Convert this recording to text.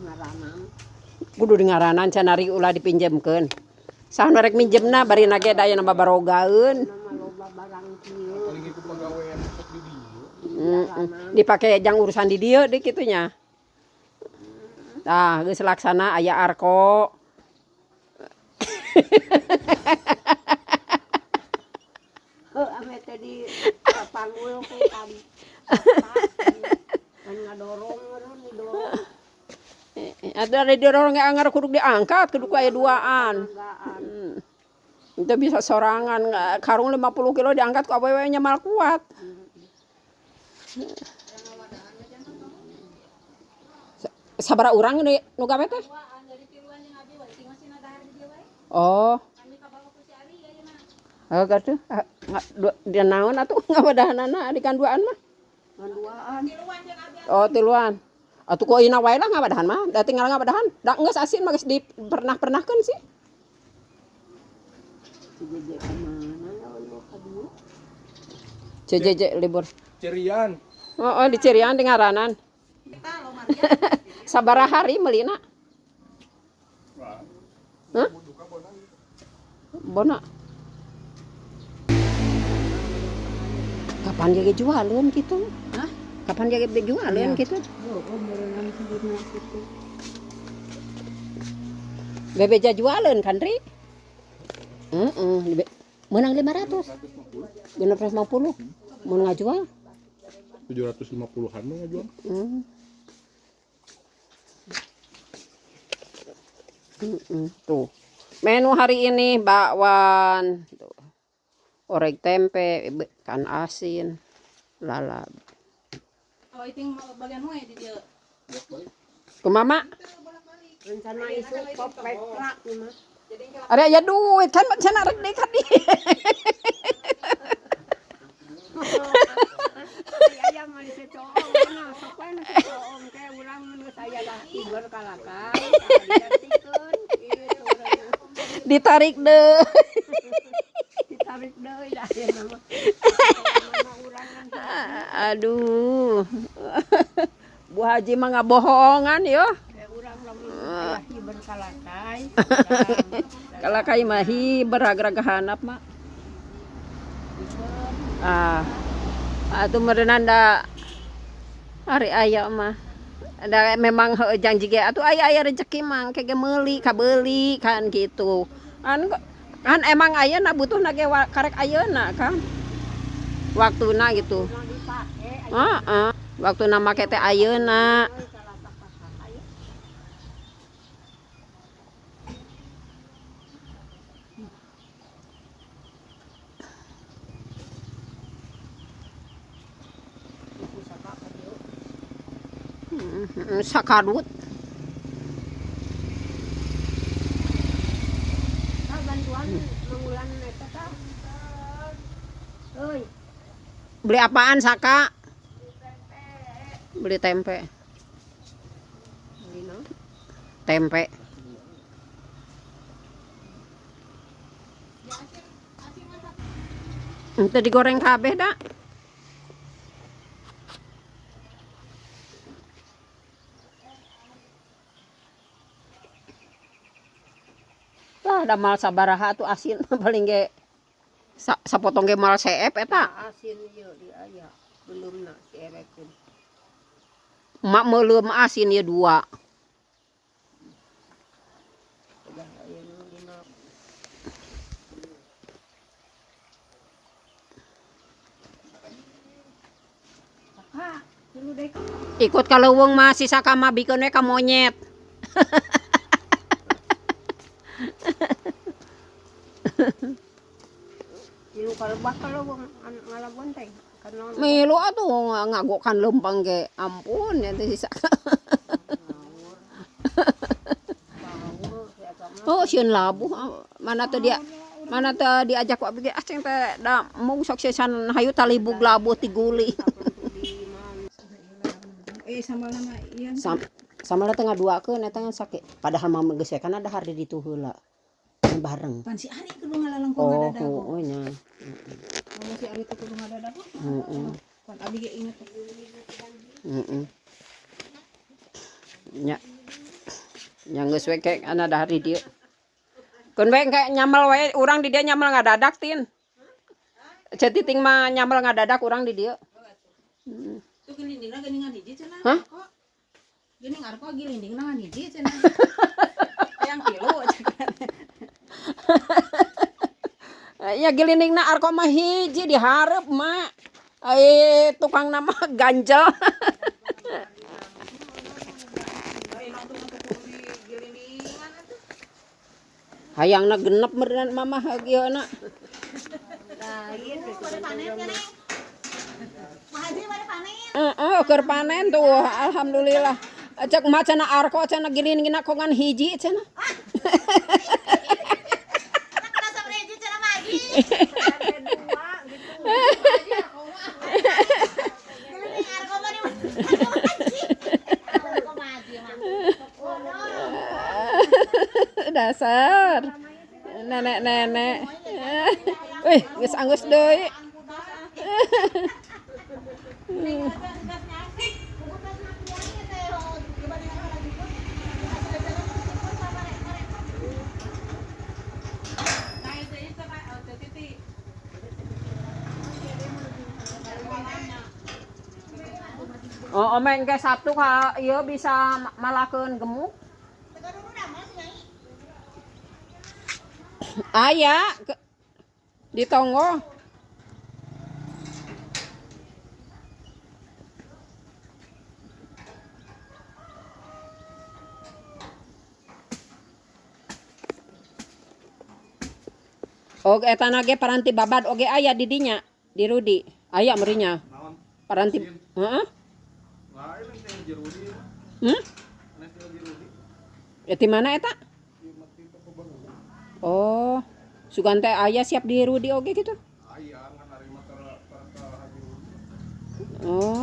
ngaranan. Kudu di ngaranan canari ulah dipinjemkeun. Saha nu rek minjemna bari nage daya na babarogaeun. Nama loba barang kieu. Paling itu pegawaian sok di dieu. Dipake jang urusan di dieu di kitu nya. Tah geus laksana aya arko. Ame teh di panggul ku kan. Kan ngadorong meureun didorong. Ada didorong ge anggar kudu diangkat kudu aya duaan. Itu bisa sorangan karung 50 kilo diangkat ku awewe nya mal kuat. Sabaraha urang nu gawe teh? Oh. Gatuh. Dia naon atuh ngabadahanana di kanduaan mah? Kanduaan. Oh, tiluan. Atuh ku ayeuna wae lah ngabadahan mah. Da tinggal ngabadahan. Da geus asin mah geus dipernah-pernahkeun sih. Jeje kemana lawan lo kadieu? Jeje libur. Cerian. Oh, di Cirian di ngaranan. Sabaraha hari meulina? Hah? Bona. Kapan dia jualan gitu? Hah? Kapan dia jualan gitu? Berenang sebenarnya situ. Bebeja jualan kan, Ri? Menang 500. 550. Mun ngajual? 750-an mah ngajual. Tuh. Menu hari ini bakwan. Tuh. Orek tempe, ikan asin, lalap. Oh, itu bagian mana di dia? Ku mama? Rencana isu pop petrak nih mah. Ada ya duit kan cenah rek dekat di. Aya mah dicoong nah sok we nu dicoong ke urang mun geus aya lah tiber kalakai diartikeun kitu Ditarik deh. ditarik deui dah ya mah. Urangan Aduh. Bu Haji mah ngabohongan yo. urang lamun aya tiber kalakai. Kalakai mah beragra hanap mah. Atuh meureunna da ari aya mah. Da memang heueuh janji ge atuh aya rezeki mah kege meuli kabeuli kan gitu. Kan emang ayeuna butuhna ge karek ayeuna kan. Waktuna gitu. Heeh. Waktuna make teh ayeuna. Sakadut. Bantuan mengulan eta tah. Euy, Beli apaan Saka? Beli tempe. beli naon? Tempe. Itu digoreng kabeh dah. Lah ada mal sabaraha tuh asin paling ge sapotong ge mal seep eta. Asin ieu di aya. Belumna si erekeun. Emak meuleum asin ye 2. Udah aya nu dina. Kakak, dulu deh. Ikut ka leuweung mah si Saka mah bikeun we ka monyet. Tilu kalebah kalau ngalabuan teh. Karena Milu atuh ngagokan lempang ge. Ampun ya teh si Saka. bawur ya sama. Oh sieun labuh mana teh diajak ku abdi aceng teh da mung sok sesan hayu talibug labuh ti guli. Sama nama ieu. Sama teh ngaduakeun eta ngan sakit. Padahal mah geus kana dahar di ditu heula. Bareng. Pan si Ari kudu ngalalengkong Oh, ngadadak. oh nya. Kalau si Ari teh kudu ngadadak. Heeh. Pan abi ge inget. Heeh. Nya Yang geus we kayak ana dari dieu. Kun we kayak nyamel we urang di dia nyamel ngadadak tin. Cetiting mah nyamel ngadadak urang di dieu. Tuh gelindingna geningan hiji cenah. Hah? Kok geuning arko gelindingna ngan hiji cenah. Yang tilu cenah. Ya gelindingna arko mah hiji dihareup mak. Tukang nama ganjel. Hayangna genep meureun mamah hagieuna. Keur panen tuh alhamdulillah. Cek mah cenah arko cenah gelindingna kongan hiji cenah. Dasar nenek-nenek. Wih, geus anggeus deui. Oh, omeng ke Sabtu ka ieu bisa malakeun gemuk. Aya di tonggo. Oke, eta ge paranti babad oge aya di dinya, di Rudi. Aya meureunnya. Paranti, heeh. Ti mana eta? Oh, sugan teh aya siap di Rudi oge gitu. Aya ngan ari mah Oh.